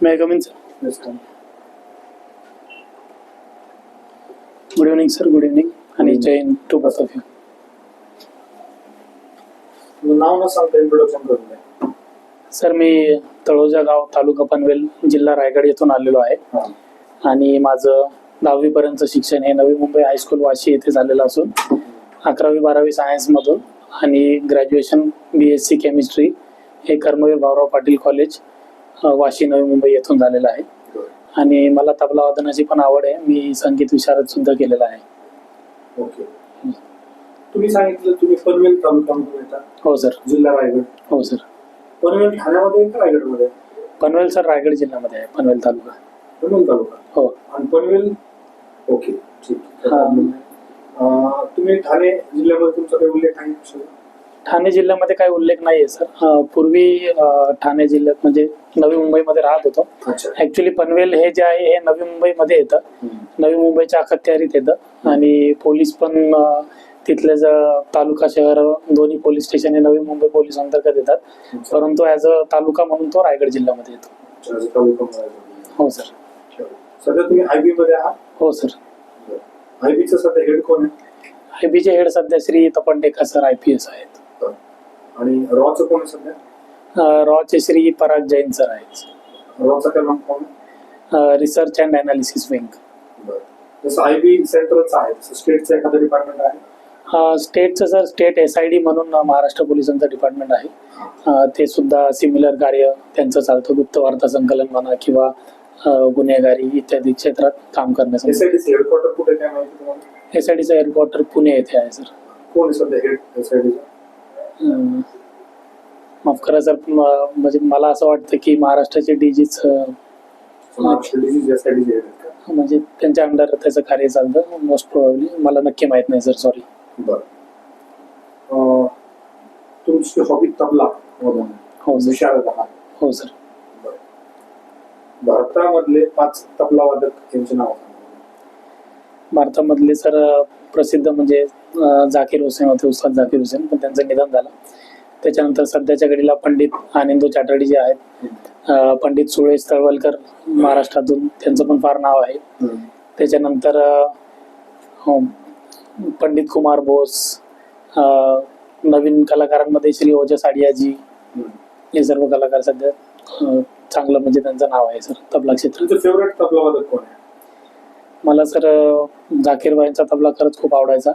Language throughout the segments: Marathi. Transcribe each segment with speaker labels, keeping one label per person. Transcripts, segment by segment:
Speaker 1: May I come in, sir?
Speaker 2: Yes, come.
Speaker 1: Good evening, sir. Good evening. And Jain to both of you.
Speaker 2: नाव न सांगता इंट्रोडक्शन करून द्या.
Speaker 1: सर, मी तळोजा गाव, तालुका पनवेल, जिल्हा रायगड येथून आलेलो आहे. आणि माझं 10वी पर्यंत शिक्षण हे नवी मुंबई हायस्कूल वाशी येथे झालेलं असून 11वी 12वी सायन्स मधून आणि ग्रॅज्युएशन BSc केमिस्ट्री हे कर्मवीर भाऊराव पाटील कॉलेज वाशी नवी मुंबई येथून झालेलं आहे. आणि मला तबला वादनाची पण आवड आहे. मी संगीत विशारद सुद्धा केलेला आहे.
Speaker 2: ओके. तुम्ही सांगितलं तुम्ही पनवेल तालुक्यामधून येता.
Speaker 1: हो सर.
Speaker 2: जिल्हा रायगड.
Speaker 1: हो सर.
Speaker 2: पनवेल ठाण्यामध्ये आहे का रायगडमध्ये?
Speaker 1: पनवेल सर रायगड जिल्ह्यामध्ये आहे. पनवेल तालुका.
Speaker 2: पनवेल तालुका.
Speaker 1: हो.
Speaker 2: आणि पनवेल. ओके, ठीक. तुम्ही ठाणे जिल्ह्यामध्ये तुमचा काही उल्लेख आहे?
Speaker 1: ठाणे जिल्ह्यामध्ये काही उल्लेख नाहीये सर. पूर्वी ठाणे जिल्ह्यात म्हणजे नवी मुंबईमध्ये राहत होतो. ऍक्च्युली पनवेल हे जे आहे हे नवी मुंबईमध्ये येतं. नवी मुंबईच्या अखत्यारीत येतं. आणि पोलीस पण तिथले तालुका शहर दोन्ही पोलीस स्टेशन हे नवी मुंबई पोलीस अंतर्गत येतात. परंतु ऍज अ तालुका म्हणून तो रायगड जिल्ह्यामध्ये येतो. हो सर.
Speaker 2: सध्या तुम्ही IB मध्ये आहात?
Speaker 1: हो सर.
Speaker 2: IB चं सध्या हेड कोण आहे?
Speaker 1: IB चे हेड सध्या श्री तपन टेका सर IPS आहेत.
Speaker 2: आणि रॉचं कोण आहे सध्या?
Speaker 1: रॉचे श्री पराग जैन सर आहेत.
Speaker 2: रॉचा क्रमांक कोण?
Speaker 1: Research and analysis wing.
Speaker 2: जसं IB सेंट्रलचं आहे तसं स्टेटचं एखादं डिपार्टमेंट आहे?
Speaker 1: स्टेटचं सर स्टेट SID म्हणून महाराष्ट्र पोलिसांचं डिपार्टमेंट आहे. ते सुद्धा सिमिलर कार्य त्यांचं चालतं. गुप्त वार्ता संकलन म्हणा किंवा गुन्हेगारी इत्यादी क्षेत्रात काम करण्यासाठी.
Speaker 2: SIDचं हेडक्वार्टर कुठे काय माहिती तुम्हाला?
Speaker 1: SIDचं हेडक्वार्टर पुणे येथे आहे सर.
Speaker 2: कोण आहे सध्या हेड SIDचं?
Speaker 1: माफ करा सर, म्हणजे मला असं वाटतं की महाराष्ट्राचे DGच म्हणजे त्यांच्या अंडर त्याचं कार्य चालतं मोस्ट प्रोबॅबली. मला नक्की माहित नाही सर, सॉरी.
Speaker 2: बरं. तुमची हॉबी तबला?
Speaker 1: हो सर. हो सर.
Speaker 2: भारतामधले 5 तबला वादक यांचे नाव?
Speaker 1: भारतामधले सर प्रसिद्ध म्हणजे झाकीर हुसेन होते, उस्ताद झाकीर हुसेन, पण त्यांचं निधन झालं. त्याच्यानंतर सध्याच्या घडीला पंडित आनंदो चाटर्जी जे आहेत, पंडित सुरेश तळवलकर महाराष्ट्रातून, त्यांचं पण फार नाव आहे. त्याच्यानंतर पंडित कुमार बोस, नवीन कलाकारांमध्ये श्री ओजस आडियाजी, हे सर्व कलाकार सध्या चांगलं म्हणजे त्यांचं नाव आहे सर तबला क्षेत्रात.
Speaker 2: फेवरेट तबला वादक कोण आहे?
Speaker 1: मला सर झाकीर भाईंचा तबला खरंच खूप आवडायचा.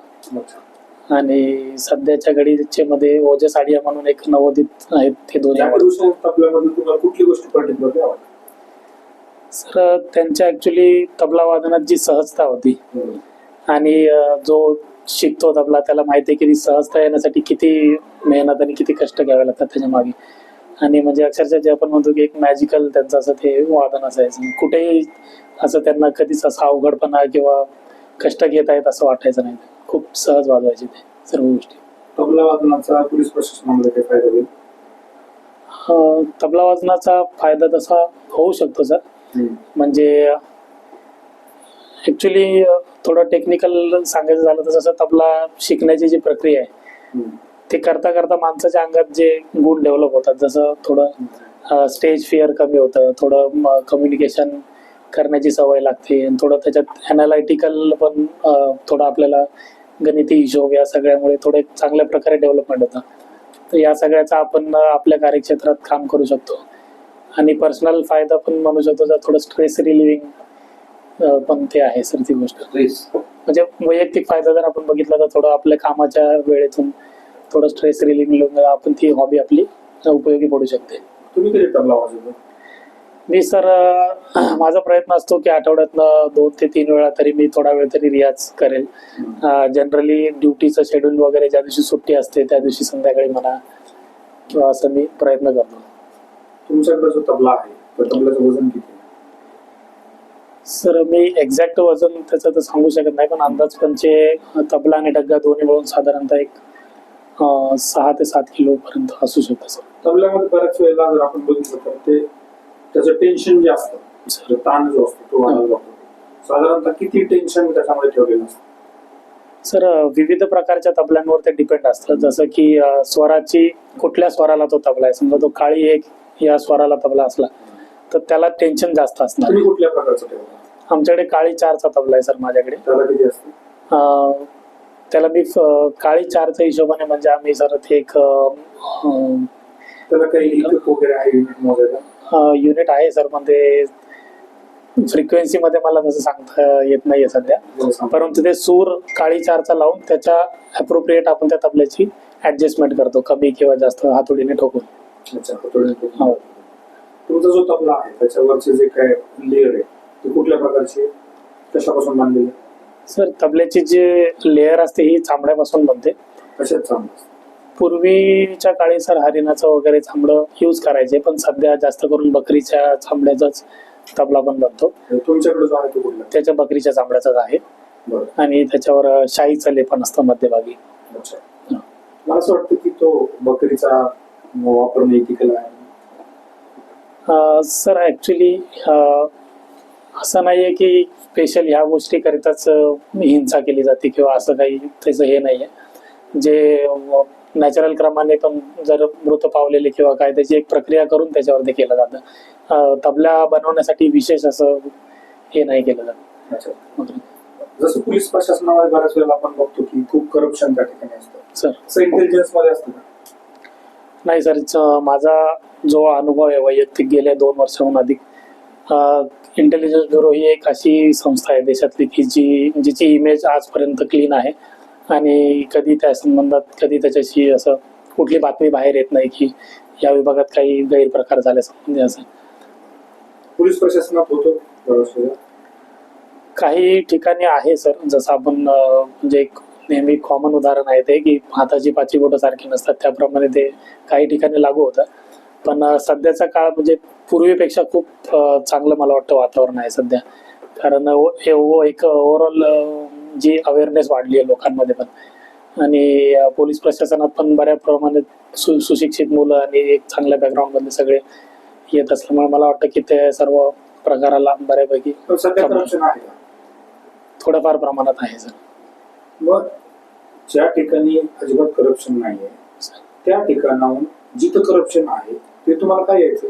Speaker 1: आणि सध्याच्या घडीचे मध्ये ओजस आडिया म्हणून एक नवोदित आहेत, ते दोन्ही
Speaker 2: तबल्यामध्ये कुठली गोष्ट पर्टिक्युलरली आवडते?
Speaker 1: सर त्यांच्या ऍक्च्युली तबला वादनात जी सहजता होती आणि जो शिकतो तबला त्याला माहिती आहे की ती सहजता येण्यासाठी किती मेहनत आणि किती कष्ट घ्यावे लागतात त्याच्या मागे. आणि म्हणजे अक्षरशः जे आपण म्हणतो की एक मॅजिकल त्यांचं असं ते वादन असायचं. कुठेही असं त्यांना कधीच असा अवघडपणा किंवा कष्ट घेत आहेत असं वाटायचं नाही. खूप सहज वाजवायचे ते सर्व गोष्टी.
Speaker 2: तबला वादनाचा पोलीस प्रशासनामध्ये काय फायदा होईल?
Speaker 1: तबला वाजनाचा फायदा तसा होऊ शकतो सर. म्हणजे ऍक्च्युली थोडं टेक्निकल सांगायचं झालं तर जसं तबला शिकण्याची जी प्रक्रिया आहे ते करता करता माणसाच्या अंगात जे गुण डेव्हलप होतात, जसं थोडं स्टेज फिअर कमी होतं, थोडं कम्युनिकेशन करण्याची सवय लागते, थोडं त्याच्यात अनालिटिकल पण थोडं आपल्याला गणिती हिशोब या सगळ्यामुळे थोडे चांगल्या प्रकारे डेव्हलपमेंट होतं. तर या सगळ्याचा आपण आपल्या कार्यक्षेत्रात काम करू शकतो. आणि पर्सनल फायदा पण म्हणू शकतो जर थोडं स्ट्रेस रिलिव्हिंग पण ते आहे सर ती गोष्ट. म्हणजे वैयक्तिक फायदा जर आपण बघितला तर थोडं आपल्या कामाच्या वेळेतून थोडं स्ट्रेस रिलिव्हिंग आपण ती हॉबी आपली उपयोगी पडू शकते.
Speaker 2: तुम्ही कधी तबला वाजवता?
Speaker 1: मी सर माझा प्रयत्न असतो की आठवड्यातनं 2 ते 3 वेळा तरी मी थोडा वेळ तरी रियाज करेल. जनरली ड्युटीचं शेड्यूल वगैरे ज्या दिवशी सुट्टी असते त्या दिवशी संध्याकाळी म्हणा किंवा असं मी प्रयत्न करतो.
Speaker 2: तुमच्याकडे जो तबला आहे त्या तबल्याचं वजन किती?
Speaker 1: सर मी एक्झॅक्ट वजन त्याचं तर सांगू शकत नाही, पण अंदाज पंचे तबला आणि डग्गा दोन्ही मिळून साधारणतः एक 6 ते 7 किलो पर्यंत असू शकतं सर.
Speaker 2: तबल्यामध्ये बऱ्याच वेळेला जर आपण बघितलं तर ते त्याचं टेन्शन जे असतं, ताण जो असतो तो वाढवला जातो. साधारणतः किती टेन्शन त्याच्यामध्ये ठेवलेलं असतं?
Speaker 1: सर विविध प्रकारच्या तबल्यांवर ते डिपेंड असतं. जसं की स्वराची कुठल्या स्वराला तो तबला आहे, समजा तो काळी एक या स्वराला तबला असला तर त्याला टेन्शन जास्त असणार.
Speaker 2: तुम्ही कुठल्या प्रकारचं ठेवता?
Speaker 1: आमच्याकडे काळी 4चा तबला आहे सर माझ्याकडे.
Speaker 2: त्याला किती असतं?
Speaker 1: त्याला मी काळी 4च्या हिशोबाने म्हणजे आम्ही सर ते एक
Speaker 2: त्याला काही इफेक्ट वगैरे आहे युनिट मोजायला?
Speaker 1: युनिट आहे सर, पण ते फ्रिक्वेन्सी मध्ये मला तसं सांगता येत नाहीये सध्या. परंतु ते सूर काळी 4चा लावून त्याच्या अप्रोप्रिएट आपण त्या तबल्याची ऍडजस्टमेंट करतो, कमी किंवा जास्त हातोडीने ठोकून.
Speaker 2: अच्छा, हो. तुमचा जो तबला आहे त्याच्यावरचे जे काय लेअर आहे ते कुठल्या प्रकारचे, कशापासून बांधलेले?
Speaker 1: सर तबल्याची जे लेअर असते ही चामड्यापासून बनते.
Speaker 2: कशात चांगलं?
Speaker 1: पूर्वीच्या काळी सर हरिणाचं वगैरे चामडं यूज करायचे, पण सध्या जास्त करून बकरीच्या चामड्याचाच तबला पण बनतो.
Speaker 2: तुमच्याकडे जो आहे तो कुठला?
Speaker 1: त्याच्या बकरीच्या चामड्याचाच आहे.
Speaker 2: बरं.
Speaker 1: आणि त्याच्यावर शाईचं लेपन असतं मध्यभागी.
Speaker 2: अच्छा. मला असं वाटतं की तो बकरीचा वापर नैतिक आहे.
Speaker 1: सर ऍक्च्युली असं नाहीये की स्पेशल ह्या गोष्टी करिताच हिंसा केली जाते किंवा असं काही त्याचं हे नाहीये. जे नॅचरल क्रमाने पण जर मृत पावलेले किंवा काय त्याची एक प्रक्रिया करून त्याच्यावर ते केलं जातं. तबला बनवण्यासाठी विशेष असं हे नाही केलं जात.
Speaker 2: अच्छा. जसं पोलीस प्रशासनामध्ये बऱ्याच वेळेला आपण बघतो की खूप करप्शन त्या ठिकाणी असतं.
Speaker 1: सर
Speaker 2: इंटेलिजन्स मध्ये असतं का?
Speaker 1: नाही सर, माझा जो अनुभव आहे वैयक्तिक गेल्या 2 वर्षाहून अधिक, इंटेलिजन्स ब्युरो ही एक अशी संस्था आहे देशातली की जिची इमेज आजपर्यंत क्लीन आहे आणि कधी त्या संबंधात कधी त्याच्याशी असं कुठली बातमी बाहेर येत नाही की या विभागात काही गैरप्रकार झाल्यासंबंधी. असं
Speaker 2: पोलीस प्रशासनात होतो बऱ्याच वेळेला.
Speaker 1: काही ठिकाणी आहे सर, जसं आपण म्हणजे एक नेहमी कॉमन उदाहरण आहे ते की हाताची 5 बोटं सारखी नसतात, त्याप्रमाणे ते काही ठिकाणी लागू होतं. पण सध्याचा काळ म्हणजे पूर्वीपेक्षा खूप चांगलं मला वाटतं वातावरण आहे सध्या. कारण एक ओव्हरऑल जी अवेअरनेस वाढली आहे लोकांमध्ये पण, आणि पोलीस प्रशासनात पण बऱ्या प्रमाणात सुशिक्षित मुलं आणि एक चांगल्या बॅकग्राऊंडमधले सगळे येत असल्यामुळे मला वाटतं की ते सर्व प्रकाराला बऱ्यापैकी
Speaker 2: सध्या करप्शन आहे का?
Speaker 1: थोड्याफार प्रमाणात आहे सर.
Speaker 2: मग ज्या ठिकाणी अजिबात करप्शन नाहीये त्या ठिकाणाहून जिथं करप्शन आहे ते तुम्हाला काय यायचं?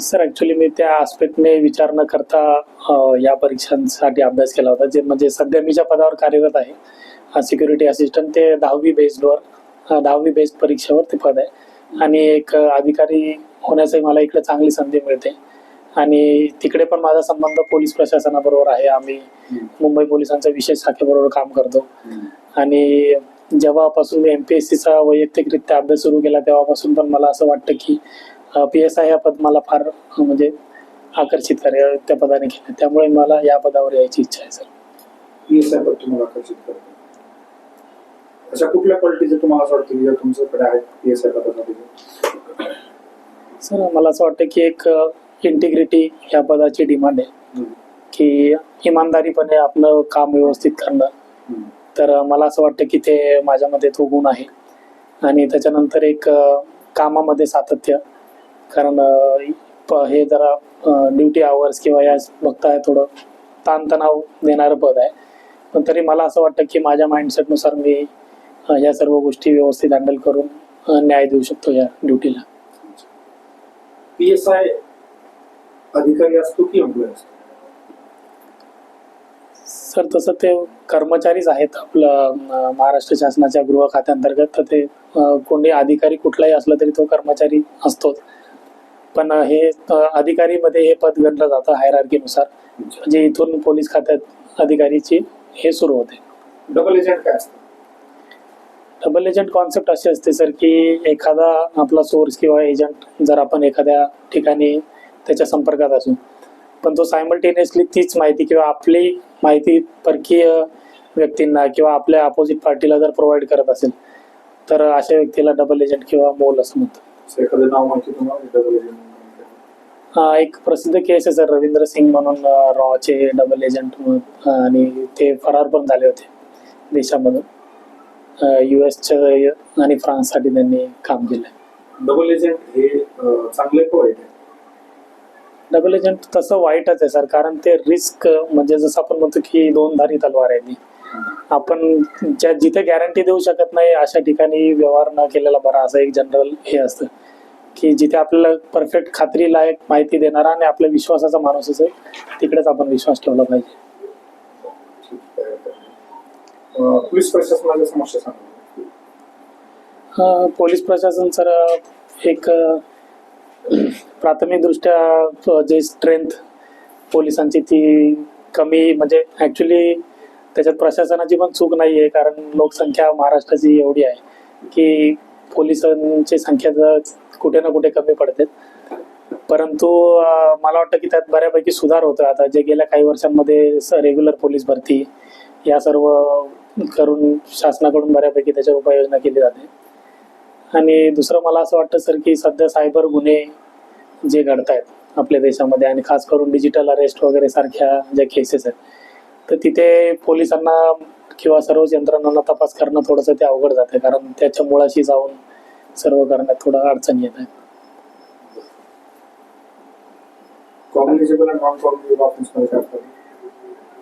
Speaker 1: सर ऍक्च्युली मी त्या आस्पेक्टने विचार न करता या परीक्षांसाठी अभ्यास केला होता. जे म्हणजे सध्या मी ज्या पदावर कार्यरत आहे सिक्युरिटी असिस्टंट, ते 10वी बेस्ड परीक्षेवर ते पद आहे आणि एक अधिकारी होण्याची मला इकडे चांगली संधी मिळते आणि तिकडे पण माझा संबंध पोलीस प्रशासनाबरोबर आहे. आम्ही मुंबई पोलिसांच्या विशेष शाखेबरोबर काम करतो आणि जेव्हापासून मी MPSCचा वैयक्तिकरित्या अभ्यास सुरू केला तेव्हापासून पण मला असं वाटतं की PSI हा पद मला फार म्हणजे आकर्षित करेल त्या पदाने केलं, त्यामुळे मला या पदावर यायची इच्छा आहे सर.
Speaker 2: PSI पद तुम्हाला आकर्षित करतं? अशा कुठल्या क्वालिटीज तुम्हाला असं वाटतं की ज्या तुमच्याकडे आहेत PSI पदासाठी?
Speaker 1: सर मला असं वाटतं की एक इंटिग्रिटी या पदाची डिमांड आहे की इमानदारीपणे आपलं काम व्यवस्थित करणं. तर मला असं वाटतं की ते माझ्यामध्ये तो गुण आहे. आणि त्याच्यानंतर एक कामामध्ये सातत्य, कारण हे जरा ड्युटी आवर्स किंवा या बघताय थोडं ताणतणाव देणारं पद आहे, पण तरी मला असं वाटतं की माझ्या माइंडसेटनुसार मी या सर्व गोष्टी व्यवस्थित हँडल करून न्याय देऊ शकतो या ड्युटीला.
Speaker 2: PSI अधिकारी असतो की एम्प्लॉय असतो?
Speaker 1: सर तसं ते कर्मचारीच आहेत आपलं महाराष्ट्र शासनाच्या गृह खात्याअंतर्गत, तर ते कोणी अधिकारी कुठलाही असला तरी तो कर्मचारी असतोच. पण हे अधिकारीमध्ये हे पद गणलं जातं हायरार्कीनुसार, म्हणजे इथून पोलीस खात्यात अधिकारीची हे सुरू होते.
Speaker 2: डबल एजंट काय असतं?
Speaker 1: डबल एजंट कॉन्सेप्ट अशी असते सर की एखादा आपला सोर्स किंवा एजंट जर आपण एखाद्या ठिकाणी त्याच्या संपर्कात असू, पण तो सायमल्टेनियसली तीच माहिती किंवा आपली माहिती परकीय व्यक्तींना किंवा आपल्या अपोजिट पार्टीला जर प्रोव्हाइड करत असेल तर अशा व्यक्तीला डबल एजंट किंवा मोल असं म्हणतात.
Speaker 2: एखादं नाव माहिती तुम्हाला डबल एजंट?
Speaker 1: एक प्रसिद्ध केस आहे सर, रवींद्र सिंग म्हणून रॉचे डबल एजंट, आणि ते फरार पण झाले होते देशामधून. US आणि फ्रान्ससाठी त्यांनी काम केलं.
Speaker 2: डबल एजंट हे चांगले का वाईट आहे?
Speaker 1: डबल एजंट तसं वाईटच आहे सर, कारण ते रिस्क म्हणजे जसं आपण म्हणतो की 2 धारी तलवार आहे ती. आपण जिथे गॅरंटी देऊ शकत नाही अशा ठिकाणी व्यवहार न केलेला बरा, असं एक जनरल हे असतं. की जिथे आपल्याला परफेक्ट खात्री लायक माहिती देणारा आणि आपल्या विश्वासाचा माणूस असेल तिकडेच आपण विश्वास ठेवला पाहिजे.
Speaker 2: पोलीस प्रशासनाच्या समस्या सांगा.
Speaker 1: पोलीस प्रशासन सर एक प्राथमिक दृष्ट्या जे स्ट्रेंथ पोलिसांची ती कमी, म्हणजे ऍक्च्युली त्याच्यात प्रशासनाची पण चूक नाही आहे, कारण लोकसंख्या महाराष्ट्राची एवढी आहे की पोलिसांची संख्या कुठे ना कुठे कमी पडते. परंतु मला वाटतं की त्यात बऱ्यापैकी सुधार होतोय आता, जे गेल्या काही वर्षांमध्ये रेग्युलर पोलीस भरती या सर्व करून शासनाकडून बऱ्यापैकी त्याच्यावर उपाययोजना केली जाते. आणि दुसरं मला असं वाटतं सर की सध्या सायबर गुन्हे जे घडत आहेत आपल्या देशामध्ये आणि खास करून डिजिटल अरेस्ट वगैरे सारख्या ज्या केसेस आहेत, तर तिथे पोलिसांना किंवा सर्वच यंत्रणांना तपास करणं थोडंसं ते अवघड जातं, कारण त्याच्या मुळाशी जाऊन सर्व करण्यात थोडं अडचणी येत आहेत.
Speaker 2: कॉग्निजेबल आणि नॉन कॉग्निजेबल ऑफेन्समध्ये काय फरक?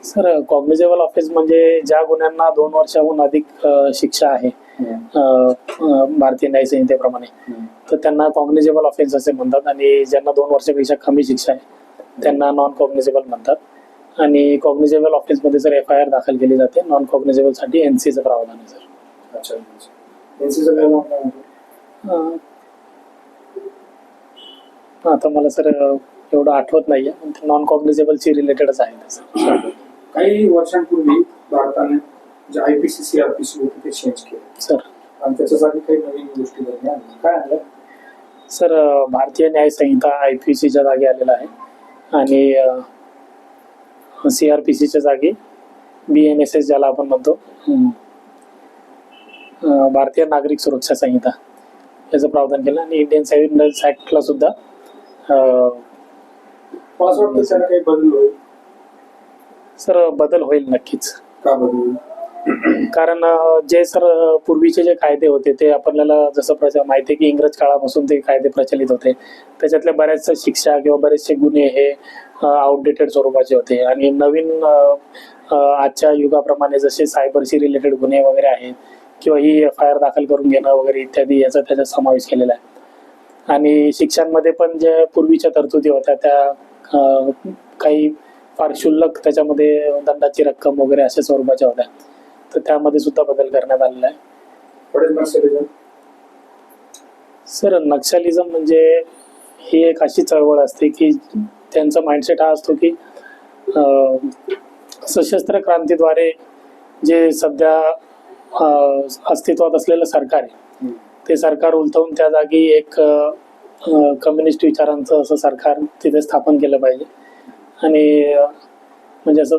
Speaker 1: सर कॉग्निजेबल ऑफेन्स म्हणजे ज्या गुन्ह्यांना 2 वर्षाहून अधिक शिक्षा आहे भारतीय न्यायसंहितेप्रमाणे, तर त्यांना कॉग्निजेबल ऑफेन्स असे म्हणतात. आणि ज्यांना 2 वर्षापेक्षा कमी शिक्षा आहे त्यांना नॉन कॉग्निजेबल म्हणतात. आणि कॉग्निजेबल ऑफेन्समध्ये जर FIR दाखल केली जाते. नॉन कॉग्निजेबलसाठी NCचं प्रावधान आहे सर.
Speaker 2: अच्छा, NCचं काय नाव आहे?
Speaker 1: आता मला सर एवढं आठवत नाहीये, नॉन कॉग्निजेबलची रिलेटेडच आहे तसं.
Speaker 2: काही वर्षांपूर्वी भारताने जे IPC CRPC होते ते चेंज केले
Speaker 1: सर.
Speaker 2: आणि त्याच्यासाठी काही नवीन गोष्टी घडल्या. काय आणलं
Speaker 1: सर? भारतीय न्यायसंहिता IPCच्या जागी आलेला आहे आणि CRPCच्या जागी BNSS ज्याला आपण म्हणतो, भारतीय नागरिक सुरक्षा संहिता याचं प्रावधान केलं. आणि इंडियन सिव्हिल ऍक्टला सुद्धा
Speaker 2: मला असं वाटतं त्याला काही बदल होईल.
Speaker 1: सर बदल होईल नक्कीच.
Speaker 2: का बदल होईल?
Speaker 1: कारण जे सर पूर्वीचे जे कायदे होते ते आपल्याला जसं माहिती आहे की इंग्रज काळापासून ते कायदे प्रचलित होते, त्याच्यातल्या बऱ्याचशा शिक्षा किंवा बरेचसे गुन्हे हे आउटडेटेड स्वरूपाचे होते. आणि नवीन आजच्या युगाप्रमाणे जसे सायबरशी रिलेटेड गुन्हे वगैरे आहेत किंवा ही FIR दाखल करून घेणं वगैरे इत्यादी याचा त्याच्यात समावेश केलेला आहे. आणि शिक्षांमध्ये पण जे पूर्वीच्या तरतुदी होत्या त्या काही फार क्षुल्लक त्याच्यामध्ये दंडाची रक्कम वगैरे अशा स्वरूपाच्या होत्या, तर त्यामध्ये सुद्धा बदल करण्यात आलेला आहे. सर नक्षलिझम म्हणजे ही एक अशी चळवळ असते की त्यांचा माइंडसेट हा असतो की सशस्त्र क्रांतीद्वारे जे सध्या अस्तित्वात असलेलं सरकार आहे ते सरकार उलथवून त्या जागी एक कम्युनिस्ट विचारांचं असं सरकार तिथे स्थापन केलं पाहिजे. आणि म्हणजे असं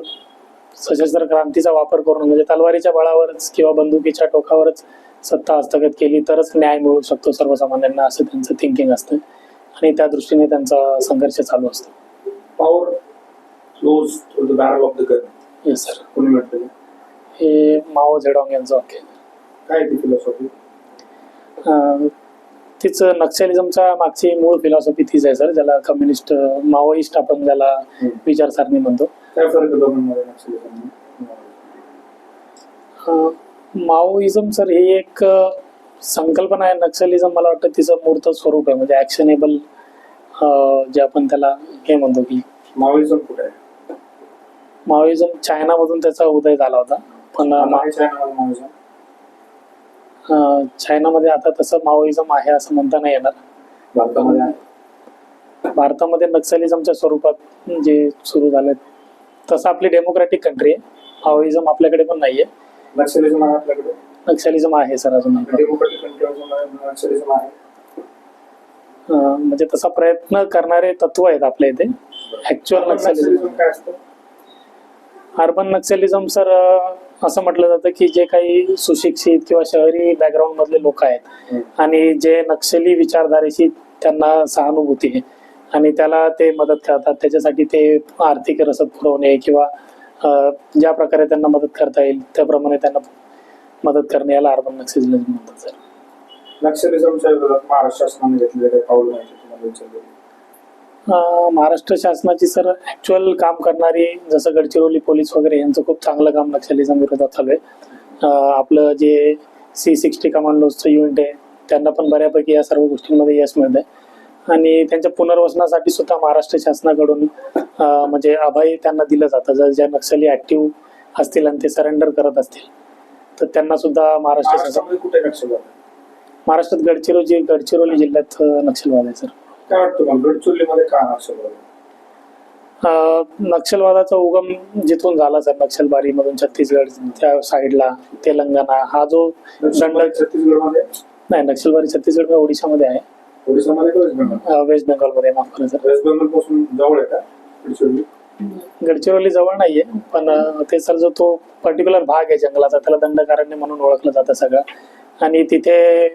Speaker 1: सशस्त्र क्रांतीचा वापर करून म्हणजे तलवारीच्या बळावरच किंवा बंदुकीच्या टोकावरच सत्ता हस्तगत केली तरच न्याय मिळू शकतो सर्वसामान्यांना, असं त्यांचं थिंकिंग असतं आणि त्या दृष्टीने त्यांचा संघर्ष चालू असतो.
Speaker 2: Power flows through the barrel of the gun.
Speaker 1: Yes sir.
Speaker 2: कोणी म्हटलं?
Speaker 1: हे माओ झेडॉंग यांचं वाक्य.
Speaker 2: काय ती फिलॉसॉफी?
Speaker 1: तीच नक्षलिझमच्या मागची मूळ फिलॉसॉफी तीच आहे सर, ज्याला कम्युनिस्ट माओइस्ट आपण ज्याला विचारसरणी म्हणतो.
Speaker 2: काय फरक आहे दोघांमध्ये नक्षलिझम?
Speaker 1: माओइझम सर ही एक संकल्पना आहे. नक्षलिझम मला वाटतं तिचं मूर्त स्वरूप आहे, म्हणजे ऍक्शनेबल जे आपण त्याला हे म्हणतो की.
Speaker 2: माओइझम कुठे आहे?
Speaker 1: माओइझम चायनामधून त्याचा उदय झाला होता, पण चायनामध्ये आता तसं माओइझम आहे असं म्हणता नाही येणार.
Speaker 2: भारतामध्ये आहे.
Speaker 1: भारतामध्ये नक्सलिझमच्या स्वरूपात जे सुरू झाले तसं आपली डेमोक्रॅटिक कंट्री आहे. माओइझम आपल्याकडे पण नाहीये.
Speaker 2: नक्षलिझम आहे आपल्याकडे?
Speaker 1: नक्षलिझम आहे सर अजून.
Speaker 2: डेमोक्रॅटिक कंट्री नक्षलिझम आहे.
Speaker 1: म्हणजे तसा प्रयत्न करणारे तत्व आहेत आपल्या इथे. ऍक्च्युअल नक्षलिझम
Speaker 2: काय असतं?
Speaker 1: अर्बन नक्सलिझम सर असं म्हटलं जातं की जे काही सुशिक्षित किंवा शहरी बॅकग्राऊंड मधले लोक आहेत आणि जे नक्षली विचारधारेशी त्यांना सहानुभूती आहे आणि त्याला ते मदत करतात, त्याच्यासाठी ते आर्थिक रसद पुरवणे किंवा ज्या प्रकारे त्यांना मदत करता येईल त्याप्रमाणे त्यांना मदत करणे, याला अर्बन नक्सलिझम म्हणतात सर.
Speaker 2: नक्षलिझमच्या विरोधात महाराष्ट्र शासनाने घेतलेले काही पाऊल माहिती तुम्हाला विचारले?
Speaker 1: महाराष्ट्र शासनाची सर ऍक्च्युअल काम करणारी जसं गडचिरोली पोलीस वगैरे यांचं खूप चांगलं काम नक्षलिझम विरोधात चालू आहे. आपलं जे C60 कमांडोजचं युनिट आहे त्यांना पण बऱ्यापैकी या सर्व गोष्टींमध्ये यश मिळत आहे. आणि त्यांच्या पुनर्वसनासाठी सुद्धा महाराष्ट्र शासनाकडून म्हणजे अभय त्यांना दिलं जातं. जर ज्या नक्षली ऍक्टिव्ह असतील आणि ते सरेंडर करत असतील तर त्यांना सुद्धा महाराष्ट्र शासन
Speaker 2: महाराष्ट्रामध्ये कुठे नक्षलवाद आहे?
Speaker 1: महाराष्ट्रात गडचिरोली जिल्ह्यात नक्षलवाद आहे सर.
Speaker 2: काय वाटतं मग गडचिरोलीमध्ये का नक्षलवाद आहे?
Speaker 1: नक्षलवादाचा उगम जिथून झाला सर, नक्षलबारीमधून छत्तीसगड त्या साईडला तेलंगणा हा जो
Speaker 2: नक्षलवाद छत्तीसगडमध्ये,
Speaker 1: नाही, नक्षलबारी छत्तीसगड ओडिशामध्ये आहे.
Speaker 2: ओडिशामध्ये का वेस्ट बेंगॉल?
Speaker 1: वेस्ट बेंगॉलमध्ये, माफ करा सर.
Speaker 2: वेस्ट बेंगॉल पासून जवळ आहे का गडचिरोली?
Speaker 1: गडचिरोली जवळ नाहीये, पण ते सर जो तो पर्टिक्युलर भाग आहे जंगलाचा त्याला दंडकारण्य म्हणून ओळखलं जातं सगळं. आणि तिथे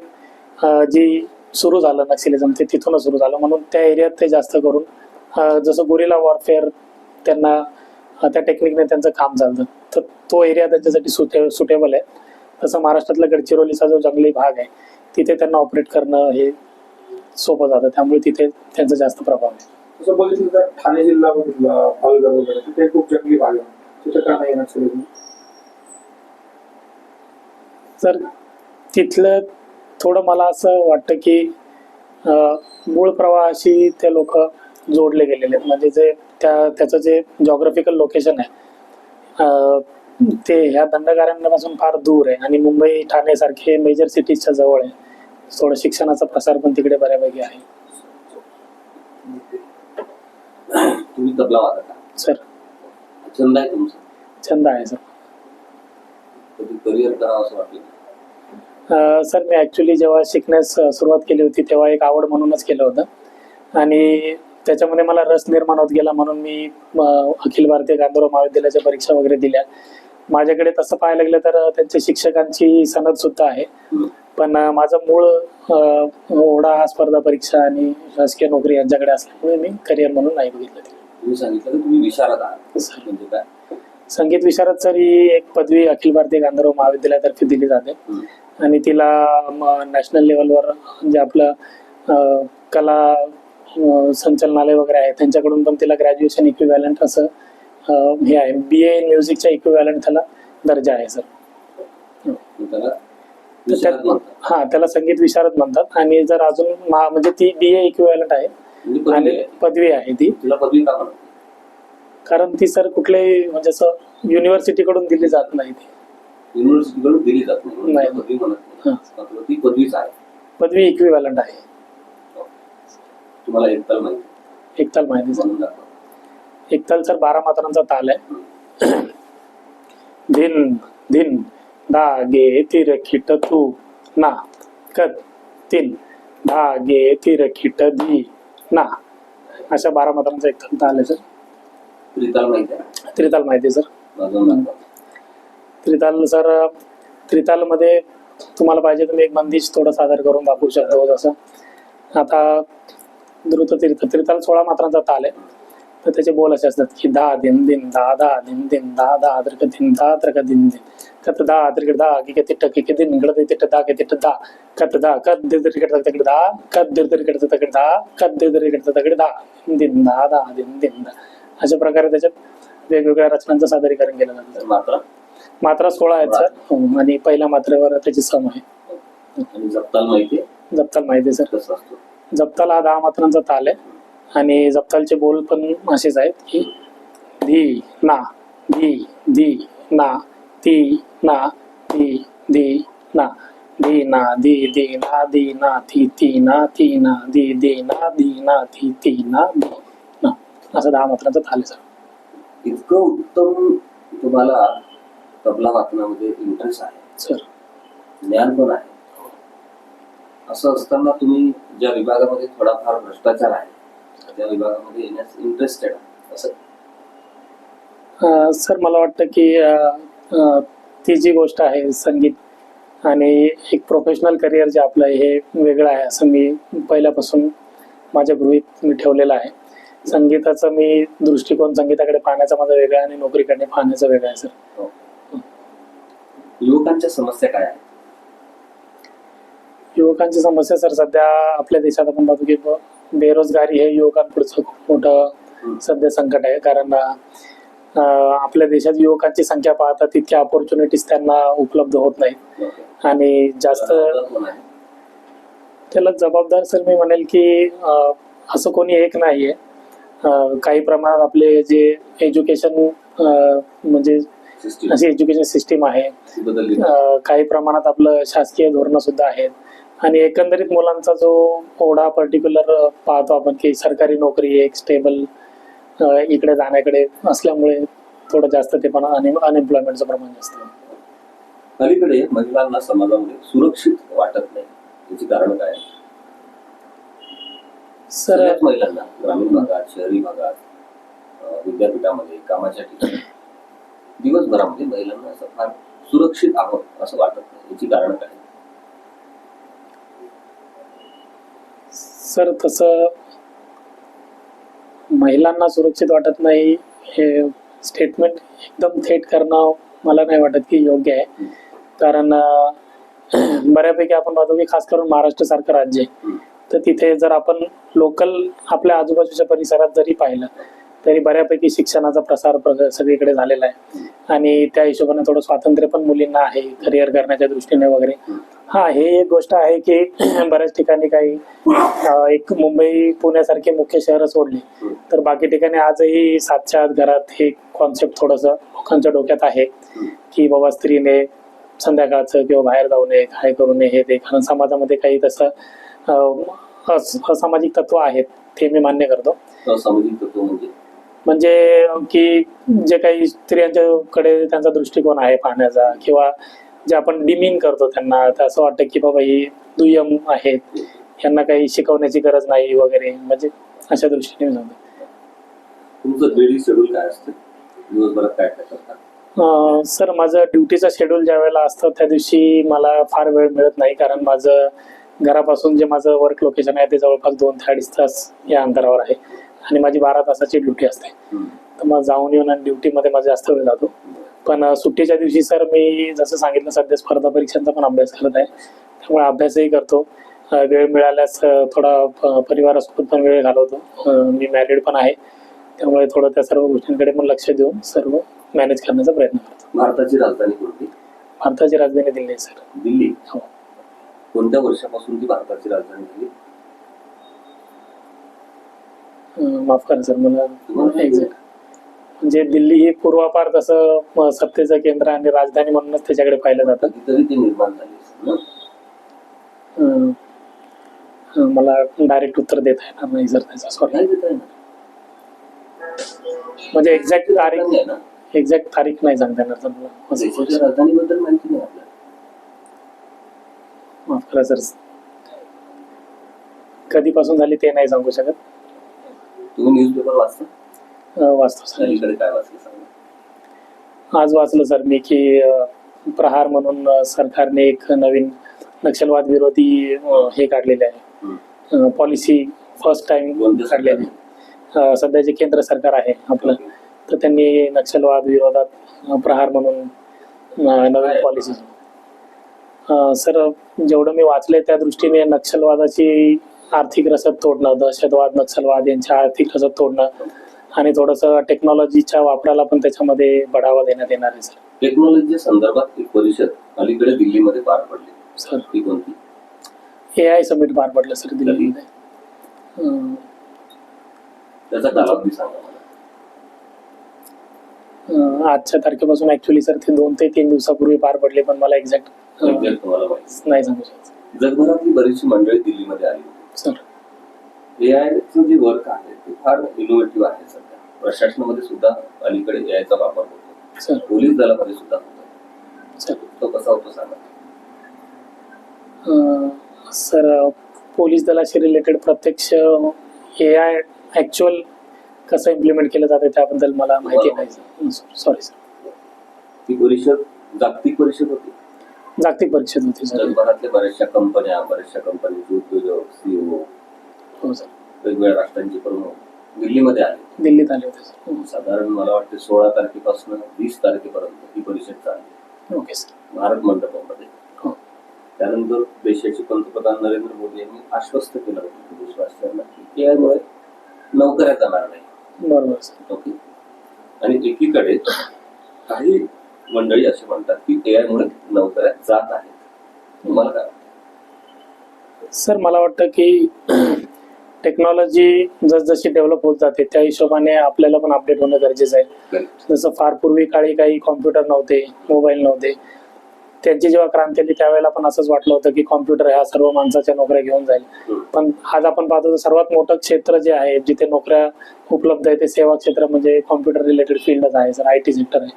Speaker 1: जी सुरू झालं नक्षलिझम ते तिथूनच सुरू झालं, म्हणून त्या एरियात ते जास्त करून जसं गुरिला वॉरफेअर त्यांना त्या टेक्निकने त्यांचं काम चालतं, तर तो एरिया त्यांच्यासाठी सुटेबल आहे. तसं महाराष्ट्रातला गडचिरोलीचा जो जंगली भाग आहे तिथे त्यांना ऑपरेट करणं हे सोपं जातं, त्यामुळे तिथे त्यांचा जास्त प्रभाव आहे.
Speaker 2: तसं बघितलं तर ठाणे जिल्हा बघितला, पालघर वगैरे तिथे खूप जंगली भाग आहे, तिथे का नाही नक्षलिझम?
Speaker 1: तर तिथलं थोडं मला असं वाटतं की मूळ प्रवाहाशी ते लोक जोडले गेलेले आहेत. म्हणजे जे त्याचं जे जॉग्राफिकल लोकेशन आहे ते ह्या दंडकारण्यांपासून फार दूर आहे आणि मुंबई ठाणे सारखे मेजर सिटीजच्या जवळ आहे. थोडं शिक्षणाचा प्रसार पण तिकडे बऱ्यापैकी आहे.
Speaker 3: तुम्ही तबला वाजवता
Speaker 1: सर,
Speaker 3: छंद आहे तुमचा?
Speaker 1: छंद आहे सर.
Speaker 3: कधी करिअर करावं असं वाटलं?
Speaker 1: सर, मी ॲक्च्युली जेव्हा शिकण्यास सुरुवात केली होती तेव्हा एक आवड म्हणूनच केलं होतं आणि त्याच्यामध्ये मला रस निर्माण होत गेला, म्हणून मी अखिल भारतीय गांधर्व महाविद्यालयाच्या परीक्षा वगैरे दिल्या. माझ्याकडे तसं पाहायला गेलं तर त्यांच्या शिक्षकांची सनद सुद्धा आहे, पण माझा मूळ ओढा हा स्पर्धा परीक्षा आणि शासकीय नोकरी यांच्याकडे असल्यामुळे मी करिअर म्हणून नाही बघितलं.
Speaker 3: तुम्ही सांगितलं की तुम्ही विशारद आहात,
Speaker 1: सर,
Speaker 3: म्हणजे काय?
Speaker 1: संगीत विशारद सर ही एक पदवी अखिल भारतीय गांधर्व महाविद्यालयातर्फे दिली जाते आणि तिला नॅशनल लेवलवर म्हणजे आपलं कला संचालनालय वगैरे आहे त्यांच्याकडून पण तिला ग्रॅज्युएशन इक्विव्हॅलंट असं हे आहे, BA इन म्युझिकच्या इक्विव्हॅलंट त्याला दर्जा आहे सर.
Speaker 3: त्याला विशारद म्हणतात.
Speaker 1: हा, त्याला संगीत विशारद म्हणतात. आणि जर अजून म्हणजे ती BA इक्विव्हॅलंट आहे
Speaker 3: म्हणजे पदवी
Speaker 1: आणि
Speaker 3: आहे.
Speaker 1: पदवी आहे ती,
Speaker 3: तिला पदवी का म्हणतात?
Speaker 1: कारण ती सर कुठल्याही म्हणजे असं युनिव्हर्सिटीकडून दिली जात नाही. ती
Speaker 3: युनिव्हर्सिटीकडून दिली जात नाही म्हणून
Speaker 1: नाही.
Speaker 3: तिला पदवी म्हणत नाही. मात्र ती पदवीच आहे.
Speaker 1: पदवी इक्विव्हॅलंट आहे.
Speaker 3: तुम्हाला एकताल माहिती?
Speaker 1: एकताल माहिती सर.
Speaker 3: म्हणून दाखवा.
Speaker 1: एकताल सर 12 मात्रांचा ताल आहे. धिन धिन धागे तिरखिट तू ना कत तीन धागे तिरखिट धी ना, अशा 12 मात्रांचा एकताल ताल आहे सर.
Speaker 3: त्रिताल माहिती आहे?
Speaker 1: त्रिताल माहिती सर.
Speaker 3: वाजवून दाखवा.
Speaker 1: त्रिताल सर, त्रितालमध्ये तुम्हाला पाहिजे तर मी एक बंदिश थोडं सादर करून दाखवू शकतो. जसं आता द्रुत त्रिताल 16 मात्रांचा ताल आहे, तर त्याचे बोल असे असतात की धा दिन दिन धा धा दिन दिन धा धा अद्रक दिन धा अद्रक दिन दिन कत धा अद्रक धा की तिट्ट की दिन इकडे तिट्ट धा की तिट्ट धा कत धा कत दिरदर तकड धा कत दिरदर तकड धा कत दिरदर तकड धा दिन धा धा दिन दिन धा, अशा प्रकारे त्याच्यात वेगवेगळ्या रचनांचं सादरीकरण केलं जातं.
Speaker 3: मात्रा
Speaker 1: मात्रा 16 आहेत सर. हो, आणि पहिल्या मात्रेवर त्याची सम आहे.
Speaker 3: आणि जपताल माहिती आहे?
Speaker 1: जपताल माहिती आहे सर.
Speaker 3: कसं असतो?
Speaker 1: जपताल हा 10 मात्रांचा ताल आहे आणि जपतालचे बोल पण असेच आहेत की धी ना धी धी ना ती ना धी धी ना धी ना धी धी ना धी ना ती ना ती ना धी धी ना धी ना ती ना धी ना, असं 10 मात्रांचा ताल आहे सर.
Speaker 3: इतकं उत्तम तुम्हाला तबला वादनामध्ये इंटरेस्ट आहे
Speaker 1: सर,
Speaker 3: ज्ञान पण आहे. असं असताना तुम्ही ज्या विभागामध्ये थोडाफार भ्रष्टाचार आहे त्या विभागामध्ये येण्यास इंटरेस्टेड आहे असं?
Speaker 1: सर, मला वाटतं की ती जी गोष्ट आहे संगीत आणि एक प्रोफेशनल करिअर जे आपलं हे वेगळं आहे असं मी पहिल्यापासून माझ्या गृहीत मी ठेवलेलं आहे. संगीताचा मी दृष्टिकोन संगीताकडे पाहण्याचा माझा वेगळा आणि नोकरीकडे पाहण्याचा वेगळा आहे सर.
Speaker 3: युवकांच्या समस्या काय आहेत?
Speaker 1: युवकांची समस्या सर सध्या आपल्या देशात आपण पाहतो की बेरोजगारी हे युवकांपुढचं खूप मोठं सध्या संकट आहे. कारण आपल्या देशात युवकांची संख्या पाहता तितक्या अपॉर्च्युनिटीज त्यांना उपलब्ध होत नाहीत आणि जास्त त्याला जबाबदार सर मी म्हणेल की असं कोणी एक नाहीये. काही प्रमाणात आपले जे एज्युकेशन म्हणजे
Speaker 3: सिस्टीम
Speaker 1: अशी एज्युकेशन सिस्टीम आहे,
Speaker 3: बदलली
Speaker 1: काही प्रमाणात आपलं शासकीय धोरणं सुद्धा आहेत आणि एकंदरीत मुलांचा जो ओढा पर्टिक्युलर पाहतो आपण की सरकारी नोकरी एक स्टेबल इकडे जाण्याकडे असल्यामुळे थोडं जास्त ते पण अनएम्प्लॉयमेंटचं प्रमाण जास्त आहे.
Speaker 3: अलीकडे महिलांना समाजामध्ये सुरक्षित वाटत नाही, याची कारण काय?
Speaker 1: सर
Speaker 3: सगळ्याच महिलांना ग्रामीण भागात, शहरी भागात, विद्यापीठामध्ये, कामाच्या ठिकाणी दिवसभरामध्ये महिलांना असं फार सुरक्षित आहोत असं वाटत नाही, याची कारण काय?
Speaker 1: सर तसं महिलांना सुरक्षित वाटत नाही हे स्टेटमेंट एकदम थेट करणं मला नाही वाटत की योग्य आहे. कारण बऱ्यापैकी आपण पाहतो की खास करून महाराष्ट्र सारखं राज्य आहे, तर तिथे जर आपण लोकल आपल्या आजूबाजूच्या परिसरात जरी पाहिलं तरी बऱ्यापैकी शिक्षणाचा प्रसार सगळीकडे झालेला आहे आणि त्या हिशोबाने थोडं स्वातंत्र्य पण मुलींना आहे करिअर करण्याच्या दृष्टीने वगैरे. हा हे एक गोष्ट आहे की बऱ्याच ठिकाणी काही एक मुंबई पुण्यासारखे मुख्य शहरं सोडली तर बाकी ठिकाणी आजही 7च्या आत घरात हे कॉन्सेप्ट थोडंसं लोकांच्या डोक्यात आहे की बाबा स्त्रीने संध्याकाळचं किंवा बाहेर जाऊ नये, काय करू नये हे ते. कारण समाजामध्ये काही तसं असामाजिक तत्व आहेत ते मी मान्य करतो.
Speaker 3: असामाजिक तत्व
Speaker 1: म्हणजे की जे काही स्त्रियांच्याकडे त्यांचा दृष्टिकोन आहे पाहण्याचा किंवा जे आपण डिमीन करतो त्यांना, तर असं वाटतं की बाबा ही दुय्यम आहेत, यांना काही शिकवण्याची गरज नाही वगैरे, म्हणजे अशा दृष्टीने मी सांगतो.
Speaker 3: तुमचं डेली शेड्यूल काय असतं? दिवसभरात काय काय करता?
Speaker 1: सर माझं ड्युटीचं शेड्यूल ज्या वेळेला असतं त्या दिवशी मला फार वेळ मिळत नाही, कारण माझं घरापासून जे माझं वर्क लोकेशन आहे ते जवळपास 2 ते 2.5 तास या अंतरावर आहे आणि माझी 12 तासाची ड्युटी असते. तर मग जाऊन येऊन आणि ड्युटीमध्ये माझा जास्त वेळ जातो. पण सुट्टीच्या दिवशी सर मी जसं सांगितलं सध्या स्पर्धा परीक्षांचा पण अभ्यास करत आहे, त्यामुळे अभ्यासही करतो. वेळ मिळाल्यास थोडा परिवारासोबत पण वेळ घालवतो. मी मॅरिड पण आहे, त्यामुळे थोडं त्या सर्व गोष्टींकडे पण लक्ष देऊन सर्व मॅनेज करण्याचा प्रयत्न करतो.
Speaker 3: भारताची राजधानी कोणती?
Speaker 1: भारताची राजधानी दिल्ली आहे सर.
Speaker 3: दिल्ली.
Speaker 1: हो.
Speaker 3: कोणत्या वर्षापासून ती भारताची राजधानी झाली?
Speaker 1: माफ करा सर मला एक्झॅक्ट म्हणजे दिल्ली ही पूर्वापार तसं सत्तेचं केंद्र आणि राजधानी म्हणूनच त्याच्याकडे पाहिलं जातं.
Speaker 3: तरी ती निर्माण झाली ना?
Speaker 1: मला डायरेक्ट उत्तर देता येणार नाही सर त्याचा, सॉरी.
Speaker 3: काय देता येणार?
Speaker 1: म्हणजे एक्झॅक्ट तारीख
Speaker 3: आहे ना?
Speaker 1: एक्झॅक्ट तारीख नाही सांगता येणार सर मला.
Speaker 3: देशाच्या राजधानीबद्दल माहिती नाही आपल्याला.
Speaker 1: माफ करा सर, कधीपासून झाली ते नाही सांगू शकत.
Speaker 3: तुम्ही न्यूजपेपर वाचता?
Speaker 1: वाचतो सर.
Speaker 3: अलीकडे काय वाचलं सांगा?
Speaker 1: आज वाचलं सर मी की प्रहार म्हणून सरकारने एक नवीन नक्षलवाद विरोधी हे काढलेले आहे, पॉलिसी फर्स्ट टाइम काढलेली. सध्या जे केंद्र सरकार आहे आपलं, तर त्यांनी नक्षलवाद विरोधात प्रहार म्हणून नवीन पॉलिसी. सर जेवढं मी वाचले त्या दृष्टीने नक्षलवादाची आर्थिक रसद तोडणं, दहशतवाद नक्षलवाद यांच्या आर्थिक रसद तोडणं आणि थोडंसं टेक्नॉलॉजीच्या वापराला पण त्याच्यामध्ये बढावा देण्यात येणार आहे सर.
Speaker 3: टेक्नॉलॉजीच्या संदर्भात एक परिषद अलीकडे दिल्लीमध्ये पार पडली
Speaker 1: सर.
Speaker 3: ती कोणती?
Speaker 1: AI समिट पार पडलं सर दिल्लीमध्ये.
Speaker 3: त्याचा कालावधी सांगा मला.
Speaker 1: आजच्या तारखेपासून ऍक्च्युली सर ते 2 ते 3 दिवसापूर्वी पार पडले, पण मला एक्झॅक्ट
Speaker 3: तुम्हाला माहिती
Speaker 1: नाही सांगू शकत
Speaker 3: जगभरातली बरीचशी मंडळी दिल्लीमध्ये आली
Speaker 1: सर.
Speaker 3: एआयचं जे वर्क आहे ते फार इनोव्हेटिव्ह आहे. सध्या प्रशासनामध्ये सुद्धा अलीकडे एआयचा वापर होतो
Speaker 1: सर.
Speaker 3: पोलीस दलामध्ये सुद्धा होतो
Speaker 1: सर.
Speaker 3: तो कसा होतो सांगा?
Speaker 1: सर पोलीस दलाशी रिलेटेड प्रत्यक्ष AI ऍक्च्युअल कसं इम्प्लिमेंट केलं जातं त्याबद्दल मला माहिती नाही. Sorry sir.
Speaker 3: ती परिषद जागतिक परिषद होती.
Speaker 1: जागतिक परिषद होती सर.
Speaker 3: जगभरातल्या बऱ्याचशा कंपनीचे उद्योजक, CEO,
Speaker 1: हो सर.
Speaker 3: वेगवेगळ्या राष्ट्रांचे प्रमुख दिल्लीमध्ये आले.
Speaker 1: दिल्लीत आले होते सर.
Speaker 3: साधारण मला वाटतं 16 तारखेपासून 20 तारखेपर्यंत ही परिषद चालली
Speaker 1: ओके सर.
Speaker 3: भारत मंडपामध्ये.
Speaker 1: हो.
Speaker 3: त्यानंतर देशाचे पंतप्रधान नरेंद्र मोदी यांनी आश्वस्त केलं होतं देशवासियांना की एआयमुळे नोकऱ्या जाणार नाही.
Speaker 1: बरोबर सर.
Speaker 3: ओके. आणि एकीकडे काही मंडळी असे म्हणतात की एआयमुळे नोकऱ्या जात आहेत. तुम्हाला काय वाटतं?
Speaker 1: सर मला वाटतं की टेक्नॉलॉजी जसजशी डेव्हलप होत जाते त्या हिशोबाने आपल्याला पण अपडेट होणं गरजेचं आहे.
Speaker 3: Correct.
Speaker 1: जसं फार पूर्वी काळी काही कॉम्प्युटर नव्हते, मोबाईल नव्हते, त्यांची जेव्हा क्रांती आली त्यावेळेला पण असंच वाटलं होतं की कॉम्प्युटर ह्या सर्व माणसाच्या नोकऱ्या घेऊन जाईल. पण आज आपण पाहतो तर सर्वात मोठं क्षेत्र जे आहे जिथे नोकऱ्या उपलब्ध आहे ते सेवा क्षेत्र म्हणजे कॉम्प्युटर रिलेटेड फील्डच आहे सर, IT सेक्टर आहे.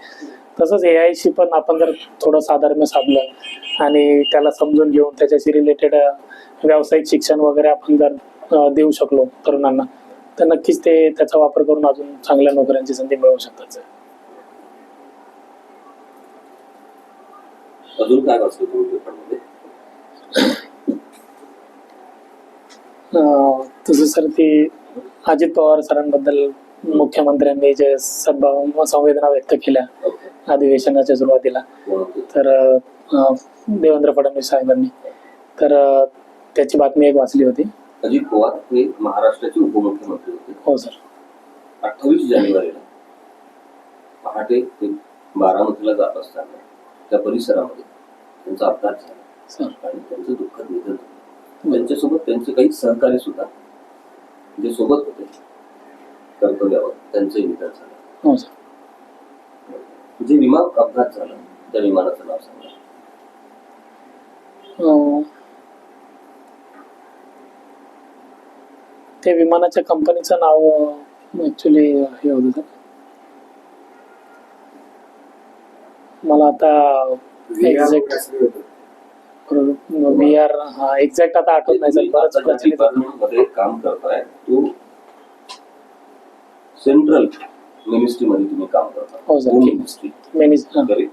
Speaker 1: तसंच AI शी पण आपण जर थोडं साधर्म्य साधलं आणि त्याला समजून घेऊन त्याच्याशी रिलेटेड व्यावसायिक शिक्षण वगैरे आपण जर देऊ शकलो तरुणांना तर नक्कीच ते त्याचा वापर करून अजून चांगल्या नोकऱ्यांची संधी मिळवू शकतात सर.
Speaker 3: अजून काय वाचलं तुम्ही पेपरमध्ये?
Speaker 1: तसं सर ते अजित पवार सरांबद्दल मुख्यमंत्र्यांनी जे सद्भाव संवेदना व्यक्त केल्या
Speaker 3: Okay.
Speaker 1: अधिवेशनाच्या सुरुवातीला,
Speaker 3: कोण होते?
Speaker 1: तर देवेंद्र फडणवीस साहेबांनी, तर त्याची बातमी एक वाचली होती.
Speaker 3: अजित पवार हे महाराष्ट्राचे उपमुख्यमंत्री होते.
Speaker 1: हो सर.
Speaker 3: 28 जानेवारीला पहाटे ते बारामतीला जात असताना त्या परिसरामध्ये त्यांचा अपघात झाला
Speaker 1: सर.
Speaker 3: आणि त्यांचं दुःखद निधन झालं. त्यांच्यासोबत त्यांचे काही सहकारी सुद्धा जे सोबत होते कर्तव्यावर त्यांचंही निधन झालं.
Speaker 1: हो सर.
Speaker 3: जे विमान अपघात झाला त्या विमानाचं नाव सांगा.
Speaker 1: त्या विमानाच्या कंपनीचं नाव ऍक्च्युली हे होतं सर, मला आता एक्झॅक्ट VR हा एक्झॅक्ट आता आठवत नाही सर, बरंच प्रचलित आहे.
Speaker 3: डिपार्टमेंट मध्ये काम करताय, तो सेंट्रल मिनिस्ट्री मध्ये तुम्ही काम करता.
Speaker 1: हो सर.
Speaker 3: Home ministry.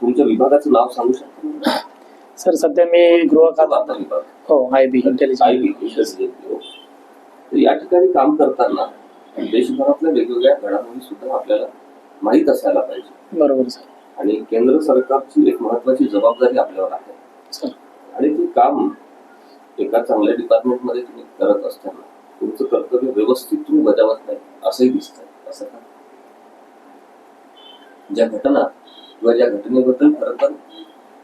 Speaker 3: तुमच्या विभागाचं नाव सांगू शकता?
Speaker 1: सर सध्या मी गृह खाता,
Speaker 3: वार्ता विभाग.
Speaker 1: हो IB इंटेलिजन्स.
Speaker 3: तर या ठिकाणी काम करताना देशभरातल्या वेगवेगळ्या घडामोडी सुद्धा आपल्याला माहीत असायला पाहिजे.
Speaker 1: बरोबर सर.
Speaker 3: आणि केंद्र सरकारची एक महत्वाची जबाबदारी आपल्यावर आहे
Speaker 1: सर.
Speaker 3: आणि ते काम एका चांगल्या डिपार्टमेंट मध्ये तुम्ही करत असताना तुमचं कर्तव्य व्यवस्थित तुम्ही बजावत नाही असंही दिसतंय. असं का? ज्या घटना किंवा ज्या घटनेबद्दल खरं तर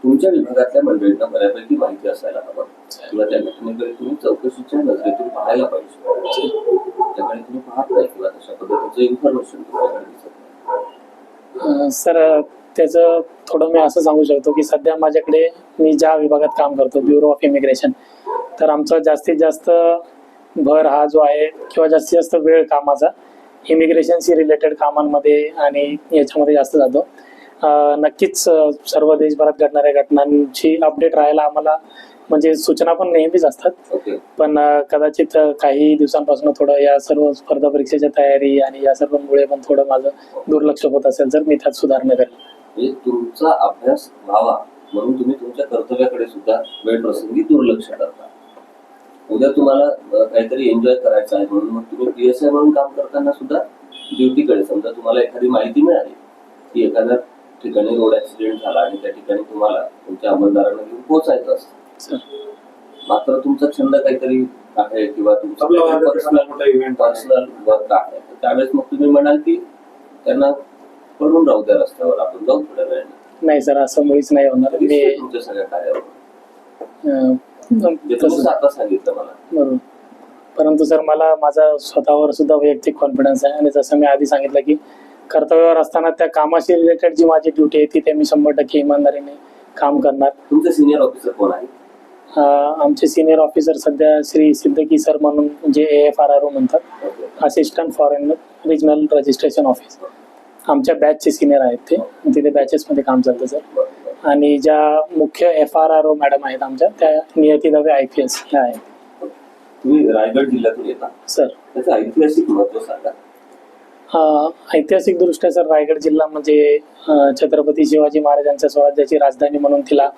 Speaker 3: तुमच्या विभागातल्या मंडळींना बऱ्यापैकी माहिती असायला हवं किंवा त्या घटनेकडे तुम्ही चौकशीच्या नजरेतून पाहायला पाहिजे, त्याकडे तुम्ही पाहत नाही किंवा तशा पद्धतीचं इन्फॉर्मेशन तुमच्याकडे दिसत नाही.
Speaker 1: सर त्याचं थोडं मी असं सांगू शकतो की सध्या माझ्याकडे मी ज्या विभागात काम करतो ब्युरो ऑफ इमिग्रेशन, तर आमचा जास्तीत जास्त भर हा जो आहे किंवा जास्तीत जास्त वेळ कामाचा इमिग्रेशनशी रिलेटेड कामांमध्ये आणि याच्यामध्ये जास्त जातो. नक्कीच सर्व देशभरात घडणाऱ्या घटनांची अपडेट राहायला आम्हाला म्हणजे सूचना पण नेहमीच असतात.
Speaker 3: ओके.
Speaker 1: पण कदाचित काही दिवसांपासून थोडं या सर्व स्पर्धा परीक्षेच्या तयारी आणि या सर्वांमुळे पण थोडं माझं दुर्लक्ष होत असेल तर मी त्यात सुधारणा करेन.
Speaker 3: म्हणजे तुमचा अभ्यास व्हावा म्हणून तुम्ही तुमच्या कर्तव्याकडे सुद्धा वेळ प्रसंगी दुर्लक्ष करता. उद्या तुम्हाला काहीतरी एन्जॉय करायचं आहे म्हणून मग तुम्ही PSI म्हणून काम करताना सुद्धा ड्युटीकडे समजा तुम्हाला एखादी माहिती मिळाली की एखाद्या ठिकाणी रोड ऍक्सिडेंट झाला आणि त्या ठिकाणी तुम्हाला तुमच्या अंमलदारांना घेऊन पोहोचायचं असतं, मात्र तुमचा छंद काहीतरी आहे किंवा तुमचं पर्सनल वर्क आहे, तर त्यावेळेस मग तुम्ही म्हणाल की त्यांना पडून राहू त्या रस्त्यावर, आपण जाऊ थोड्या वेळाने.
Speaker 1: नाही सर, असं मुळीच नाही होणार. मी
Speaker 3: तुमच्या सगळ्या कार्यावर
Speaker 1: तसं
Speaker 3: आता सांगितलं मला.
Speaker 1: बरोबर. परंतु सर मला माझा स्वतःवर सुद्धा वैयक्तिक कॉन्फिडन्स आहे आणि जसं मी आधी सांगितलं की कर्तव्यावर असताना त्या कामाशी रिलेटेड जी माझी ड्युटी आहे ती मी 100% इमानदारीने काम करणार.
Speaker 3: तुमचे सिनियर ऑफिसर कोण आहे?
Speaker 1: आमचे सिनियर ऑफिसर सध्या श्री सिद्दकी सर म्हणून जे AFRRO म्हणतात, assistant foreign regional registration office, आमच्या बॅचचे सिनियर आहेत ते, तिथे बॅचेसमध्ये काम चालतं सर. आणि ज्या मुख्य FRRO मॅडम आहेत आमच्या त्या नियती दवे IPS ह्या आहेत.
Speaker 3: तुम्ही रायगड जिल्ह्यातून येता
Speaker 1: सर.
Speaker 3: त्याचं ऐतिहासिक महत्व सांगा.
Speaker 1: ऐतिहासिक दृष्ट्या सर रायगड जिल्हा म्हणजे छत्रपती शिवाजी महाराजांच्या स्वराज्याची राजधानी म्हणून तिला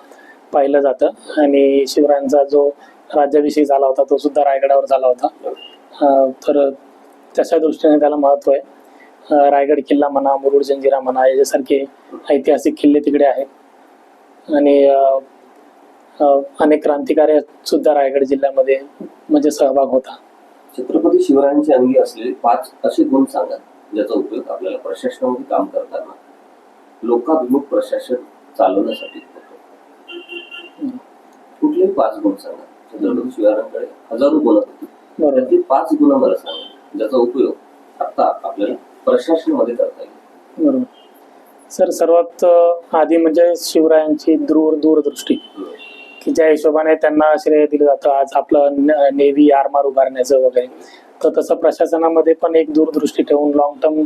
Speaker 1: पाहिलं जातं आणि शिवरायांचा जो राज्याभिषेक झाला होता तो सुद्धा रायगडावर झाला होता. तर तशा दृष्टीने त्याला महत्व आहे. रायगड किल्ला म्हणा, मुरुड जंजिरा म्हणा, याच्यासारखे ऐतिहासिक किल्ले तिकडे आहेत आणि अनेक क्रांतिकारी सुद्धा रायगड जिल्ह्यामध्ये म्हणजे सहभाग होता.
Speaker 3: छत्रपती शिवरायांच्या अंगी असलेले 5 असे गुण सांगा ज्याचा उपयोग आपल्याला प्रशासनामध्ये काम करताना लोकाभिमुख प्रशासन चालवण्यासाठी होतो. कुठलेही 5 गुण सांगा. छत्रपती शिवाजीरावांकडे हजारो गुण होते.
Speaker 1: बरोबर.
Speaker 3: त्यातले 5 गुण मला सांगा ज्याचा उपयोग आता आपल्याला प्रशासनामध्ये करता येईल.
Speaker 1: बरोबर सर, सर्वात आधी म्हणजे शिवरायांची दूरदृष्टी, की ज्या हिशोबाने त्यांना श्रेय दिलं जातं आज आपलं नेव्ही आरमार उभारण्याचं वगैरे, तर तसं प्रशासनामध्ये पण एक दूरदृष्टी ठेवून लॉंग टर्म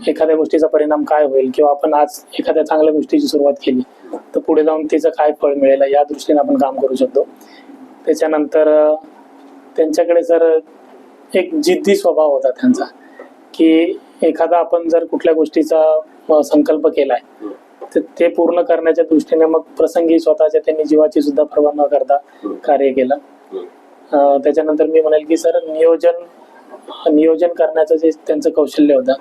Speaker 1: एखाद्या गोष्टीचा परिणाम काय होईल, किंवा आपण आज एखाद्या चांगल्या गोष्टीची सुरुवात केली तर पुढे जाऊन तिचं काय फळ मिळेल या दृष्टीने आपण काम करू शकतो. त्याच्यानंतर त्यांच्याकडे सर एक जिद्दी स्वभाव होता त्यांचा, की एखादा आपण जर कुठल्या गोष्टीचा संकल्प केलाय तर ते पूर्ण करण्याच्या दृष्टीने मग प्रसंगी स्वतःच्या त्यांनी जीवाची सुद्धा पर्वा न करता कार्य केलं. त्याच्यानंतर मी म्हणेल की सर नियोजन करण्याचं जे त्यांचं कौशल्य होतं,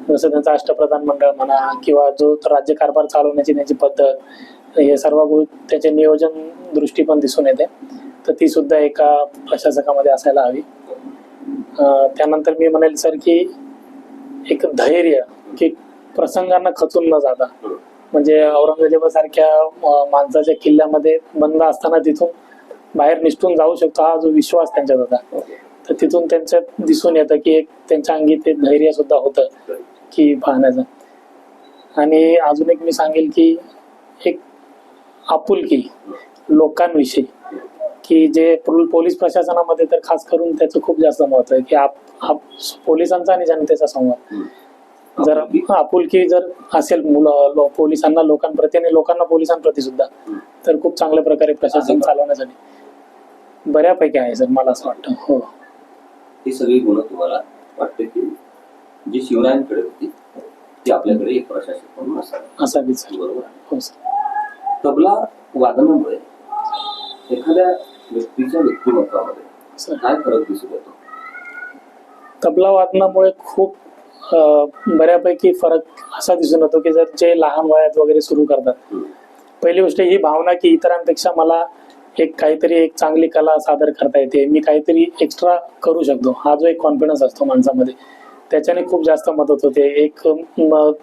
Speaker 1: जसं त्यांचं अष्टप्रधान मंडळ म्हणा किंवा जो राज्यकारभार चालवण्याची त्यांची पद्धत, हे सर्व त्याचे नियोजन दृष्टी पण दिसून येते, तर ती सुद्धा एका प्रशासकामध्ये असायला हवी. त्यानंतर मी म्हणेल सर की एक धैर्य, की प्रसंगांना खचून न जाता, म्हणजे औरंगजेबासारख्या माणसाच्या किल्ल्यामध्ये बंद असताना तिथून बाहेर निसटून जाऊ शकतो हा जो विश्वास त्यांच्यात होता, तर तिथून त्यांच्यात दिसून येतं की एक त्यांच्या अंगी ते धैर्य सुद्धा होतं की पाहण्याचं. आणि अजून एक मी सांगेल की एक आपुलकी लोकांविषयी, की जे पोलीस प्रशासनामध्ये तर खास करून त्याचं खूप जास्त महत्व आहे, की पोलिसांचा आणि जनतेचा संवाद. जर आपुलकी जर असेल पोलिसांना लोकांप्रती आणि लोकांना पोलिसांप्रती सुद्धा, तर खूप चांगल्या प्रकारे प्रशासन चालवण्यासाठी बऱ्यापैकी आहे सर, मला असं वाटतं. हो,
Speaker 3: ही सगळी गुण तुम्हाला वाटते की जी शिवरायांकडे होती ती आपल्याकडे एक प्रशासक म्हणून
Speaker 1: असावीच सर.
Speaker 3: बरोबर.
Speaker 1: हो सर.
Speaker 3: तबला वादनामुळे एखाद्या व्यक्तीच्या व्यक्तिमत्वामध्ये काय फरक दिसून येतो?
Speaker 1: तबला वादनामुळे खूप बऱ्यापैकी फरक असा दिसून येतो की जर जे लहान वयात वगैरे सुरू करतात, पहिली गोष्ट ही भावना की इतरांपेक्षा मला एक काहीतरी एक चांगली कला सादर करता येते, मी काहीतरी एक्स्ट्रा करू शकतो, हा जो एक कॉन्फिडन्स असतो माणसामध्ये, त्याच्याने खूप जास्त मदत होते. एक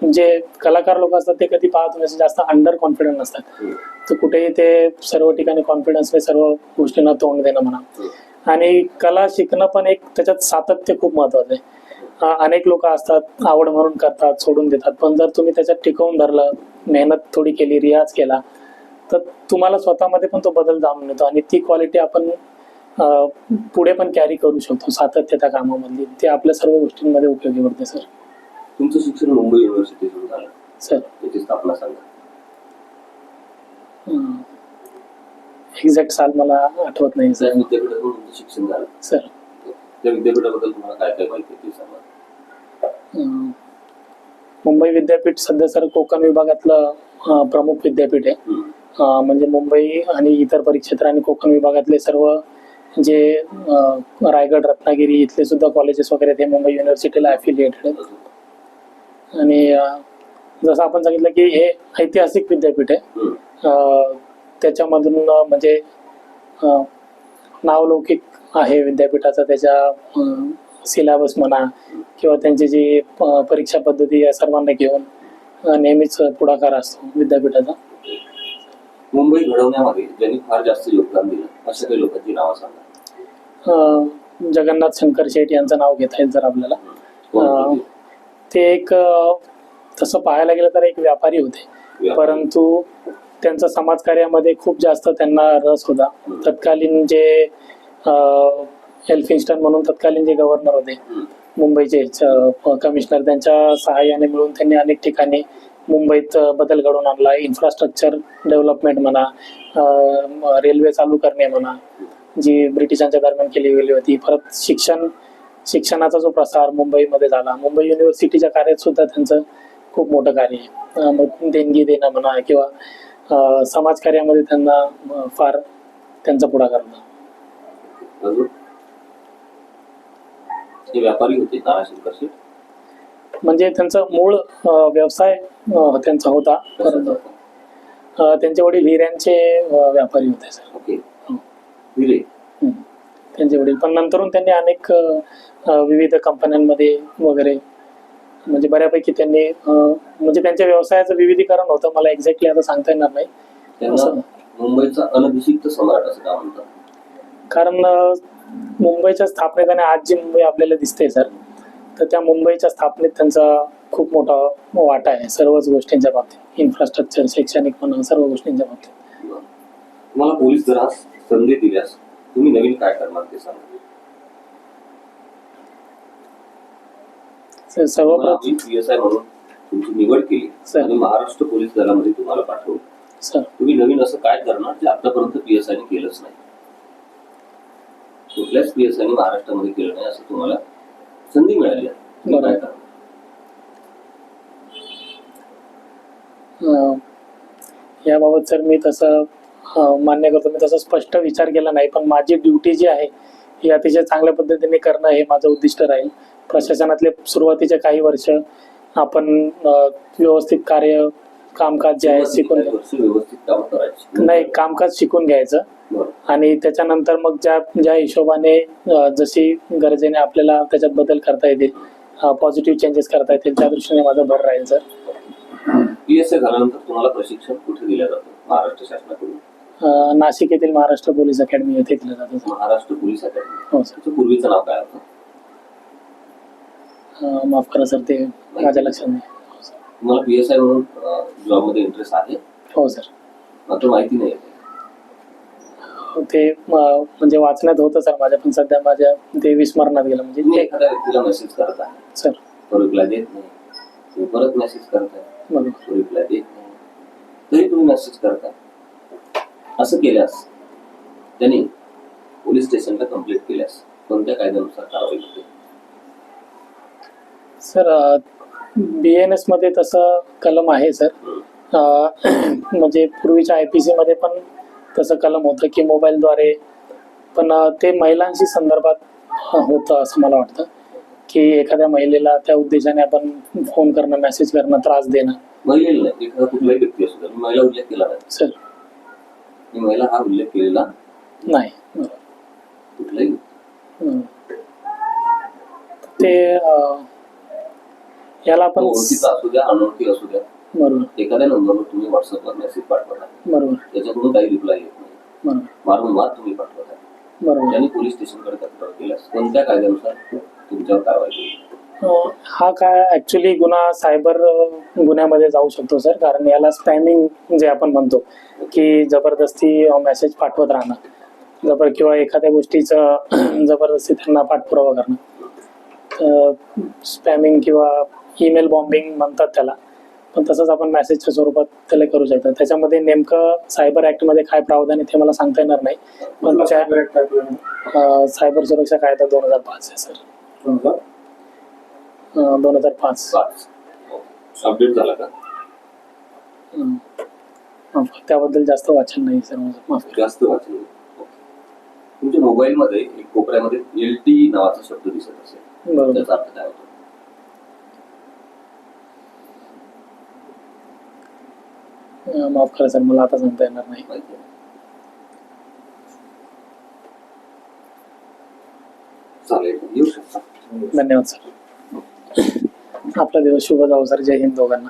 Speaker 1: जे कलाकार लोक असतात ते कधी पाहत जास्त अंडर कॉन्फिडंट नसतात, तर कुठेही ते सर्व ठिकाणी कॉन्फिडन्सने सर्व गोष्टींना तोंड देणं म्हणा. आणि कला शिकणं पण एक त्याच्यात सातत्य खूप महत्वाचं आहे. अनेक लोक असतात आवड म्हणून करतात, सोडून देतात, पण जर तुम्ही त्याच्यात टिकवून धरलं, मेहनत थोडी केली, रियाज केला, तर तुम्हाला स्वतःमध्ये पण तो बदल जाणून येतो आणि ती क्वालिटी आपण पुढे पण कॅरी करू शकतो. सातत्य त्या कामामधली ते आपल्या सर्व गोष्टींमध्ये उपयोगी पडते सर.
Speaker 3: तुमचं शिक्षण मुंबई युनिव्हर्सिटीतून झालं
Speaker 1: सर.
Speaker 3: त्याची स्थापना सांगा.
Speaker 1: एक्झॅक्ट साल मला आठवत नाही सर.
Speaker 3: विद्यापीठातून तुमचं शिक्षण झालं
Speaker 1: सर.
Speaker 3: त्या विद्यापीठाबद्दल तुम्हाला काय काय माहिती आहे ते सांगा.
Speaker 1: मुंबई विद्यापीठ सध्या सर कोकण विभागातलं प्रमुख विद्यापीठ आहे. म्हणजे मुंबई आणि इतर परिक्षेत्र आणि कोकण विभागातले सर्व जे रायगड, रत्नागिरी इथले सुद्धा कॉलेजेस वगैरे ते मुंबई युनिव्हर्सिटीला ॲफिलिएटेड आहेत. आणि जसं आपण सांगितलं की हे ऐतिहासिक विद्यापीठ आहे, त्याच्यामधून म्हणजे नावलौकिक आहे विद्यापीठाचा, त्याच्या सिलेबस म्हणा किंवा त्यांची जी परीक्षा पद्धती या सर्वांना घेऊन नेहमीच पुढाकार असतो विद्यापीठाचा.
Speaker 3: मुंबई घडवण्यामध्ये ज्यांनी फार जास्त योगदान दिलं अशा काही लोकांची नावं सांगा.
Speaker 1: जगन्नाथ शंकर शेठ यांचं नाव घेता येईल जर आपल्याला. ते एक तसं पाहायला गेलं तर एक व्यापारी होते, परंतु त्यांचा समाजकार्यामध्ये खूप जास्त त्यांना रस होता. तत्कालीन जे एल्फिन्स्टन म्हणून तत्कालीन जे गव्हर्नर होते मुंबईचे कमिशनर, त्यांच्या सहाय्याने मिळून त्यांनी अनेक ठिकाणी मुंबईत बदल घडवून आणला. इन्फ्रास्ट्रक्चर डेव्हलपमेंट म्हणा, रेल्वे चालू करणे म्हणा, जी ब्रिटिशांच्या दरम्यान केली गेली होती. परत शिक्षणाचा जो प्रसार मुंबईमध्ये झाला, मुंबई युनिव्हर्सिटीच्या कार्यात सुद्धा त्यांचं खूप मोठं कार्य आहे. मग देणगी देणं म्हणा किंवा समाजकार्यामध्ये त्यांना फार त्यांचा पुढाकार होता.
Speaker 3: ते व्यापारी होते तानाशंकर शेठ,
Speaker 1: म्हणजे त्यांचा मूळ व्यवसाय त्यांचा होता, परंतु त्यांचे वडील हिऱ्यांचे व्यापारी होते सर.
Speaker 3: ओके. हिरे
Speaker 1: त्यांचे वडील, पण नंतरून त्यांनी अनेक विविध कंपन्यांमध्ये वगैरे म्हणजे बऱ्यापैकी त्यांनी म्हणजे त्यांच्या व्यवसायाचं विविधीकरण होतं. मला एक्झॅक्टली आता सांगता येणार नाही.
Speaker 3: त्यांना मुंबईचा अनभिषिक्त सम्राट असं का म्हणतात?
Speaker 1: कारण मुंबईच्या स्थापनेत आणि आज जी मुंबई आपल्याला दिसते सर, तर त्या मुंबईच्या स्थापनेत त्यांचा खूप मोठा वाटा आहे सर्वच गोष्टींच्या बाबतीत, इन्फ्रास्ट्रक्चर, शैक्षणिक म्हणा, सर्व गोष्टींच्या बाबतीत.
Speaker 3: तुम्हाला पोलीस जर आज संधी दिल्यास तुम्ही नवीन काय करणार ते सांगा.
Speaker 1: सर्वप्रथम
Speaker 3: PSI म्हणून तुमची निवड केली
Speaker 1: सर.
Speaker 3: आणि महाराष्ट्र पोलीस दलामध्ये तुम्हाला पाठवलं.
Speaker 1: सर
Speaker 3: तुम्ही नवीन असं काय करणार जे आतापर्यंत PSI ने केलंच नाही? कुठल्याच PSI ने महाराष्ट्रामध्ये केलं नाही असं तुम्हाला संधी मिळाली आहे. तुम्ही काय करणार?
Speaker 1: याबाबत सर मी तसं मान्य करतो, मी तसा स्पष्ट विचार केला नाही, पण माझी ड्युटी जी आहे ही अतिशय चांगल्या पद्धतीने करणं हे माझं उद्दिष्ट राहील. प्रशासनातले सुरुवातीचे काही वर्ष आपण व्यवस्थित कार्य, कामकाज जे आहे शिकून
Speaker 3: व्यवस्थित काम करायचं
Speaker 1: नाही, कामकाज शिकून घ्यायचं
Speaker 3: बरं.
Speaker 1: आणि त्याच्यानंतर मग ज्या हिशोबाने जशी गरजेने आपल्याला त्याच्यात बदल करता येतील, पॉझिटिव्ह चेंजेस करता येतील, त्या दृष्टीने माझा भर राहील सर.
Speaker 3: PSI झाल्यानंतर तुम्हाला प्रशिक्षण कुठे दिलं जातं महाराष्ट्र शासनाकडून?
Speaker 1: नाशिक येथील महाराष्ट्र पोलीस अकॅडमी येथे दिलं जातं सर.
Speaker 3: Maharashtra police academy.
Speaker 1: हो सर.
Speaker 3: त्याचं पूर्वीचं नाव काय होतं?
Speaker 1: माफ करा सर, ते माझ्या लक्षात नाही.
Speaker 3: तुम्हाला PSI म्हणून जॉब मध्ये इंटरेस्ट आहे?
Speaker 1: हो सर.
Speaker 3: मात्र माहिती नाही आहे.
Speaker 1: ते म्हणजे वाचण्यात होतं सर माझ्या, पण सध्या माझ्या ते विस्मरणात गेलं. म्हणजे
Speaker 3: तुम्ही
Speaker 1: ते
Speaker 3: एखाद्या व्यक्तीला मेसेज करत आहे,
Speaker 1: सर
Speaker 3: तो रिप्लाय देत नाही, तुम्ही परत मेसेज करताय,
Speaker 1: बरोबर.
Speaker 3: तो रिप्लाय देत नाही, तरी तुम्ही मेसेज करताय. असं केल्यास त्यांनी पोलीस स्टेशनला कंप्लेंट केल्यास कोणत्या कायद्यानुसार कारवाई होते?
Speaker 1: सर BNS मध्ये तसं कलम आहे सर. म्हणजे पूर्वीच्या IPC मध्ये पण तसं कलम होतं की मोबाईलद्वारे, पण ते महिलांशी संदर्भात होतं असं मला वाटतं, की एखाद्या महिलेला त्या उद्देशाने आपण फोन करणं, मेसेज करणं, त्रास देणं.
Speaker 3: महिलेला नाही, एखादा कुठलाही व्यक्ती असू द्या. मी महिला उल्लेख केला नाही
Speaker 1: सर.
Speaker 3: मी महिला हा उल्लेख केलेला
Speaker 1: नाही.
Speaker 3: कुठलाही.
Speaker 1: ते याला आपण
Speaker 3: ओळखीचा असू द्या, अनोळखी असू द्या,
Speaker 1: बरोबर
Speaker 3: एखाद्या नंबरवर तुम्ही व्हॉट्सअपवर मेसेज पाठवता,
Speaker 1: बरोबर
Speaker 3: त्याच्याकडून काही रिप्लाय येत नाही,
Speaker 1: बरोबर
Speaker 3: वारंवार तुम्ही पाठवता,
Speaker 1: बरोबर.
Speaker 3: त्यांनी पोलीस स्टेशनकडे तक्रार केल्यास कोणत्या कायद्यानुसार तुमच्यावर कारवाई केली?
Speaker 1: हा काय ऍक्च्युली गुन्हा सायबर गुन्ह्यामध्ये जाऊ शकतो सर, कारण याला स्पॅमिंग जे आपण म्हणतो की जबरदस्ती मेसेज पाठवत राहणं, किंवा एखाद्या गोष्टीचं जबरदस्ती त्यांना पाठपुरावा करणं, स्पॅमिंग किंवा ईमेल बॉम्बिंग म्हणतात त्याला, पण तसंच आपण मेसेजच्या स्वरूपात त्याला करू शकतो. त्याच्यामध्ये नेमकं सायबर ऍक्ट मध्ये काय प्रावधान आहे ते मला सांगता येणार नाही, पण सायबर सुरक्षा कायदा 2005 आहे सर. 2005
Speaker 3: अपडेट झाला का?
Speaker 1: त्याबद्दल जास्त वाचन नाही सर माझं, माफ करा.
Speaker 3: जास्त वाचन. तुमच्या मोबाईल मध्ये एक कोपऱ्यामध्ये LT नावाचा शब्द दिसत असेल,
Speaker 1: बरोबर.
Speaker 3: त्याचा अर्थ काय होतो?
Speaker 1: माफ करा सर, मला आता सांगता येणार नाही.
Speaker 3: माहिती आहे? चालेल, येऊ शकता.
Speaker 1: धन्यवाद सर. आपला दिवस शुभ जावो सर. जय हिंद दोघांना.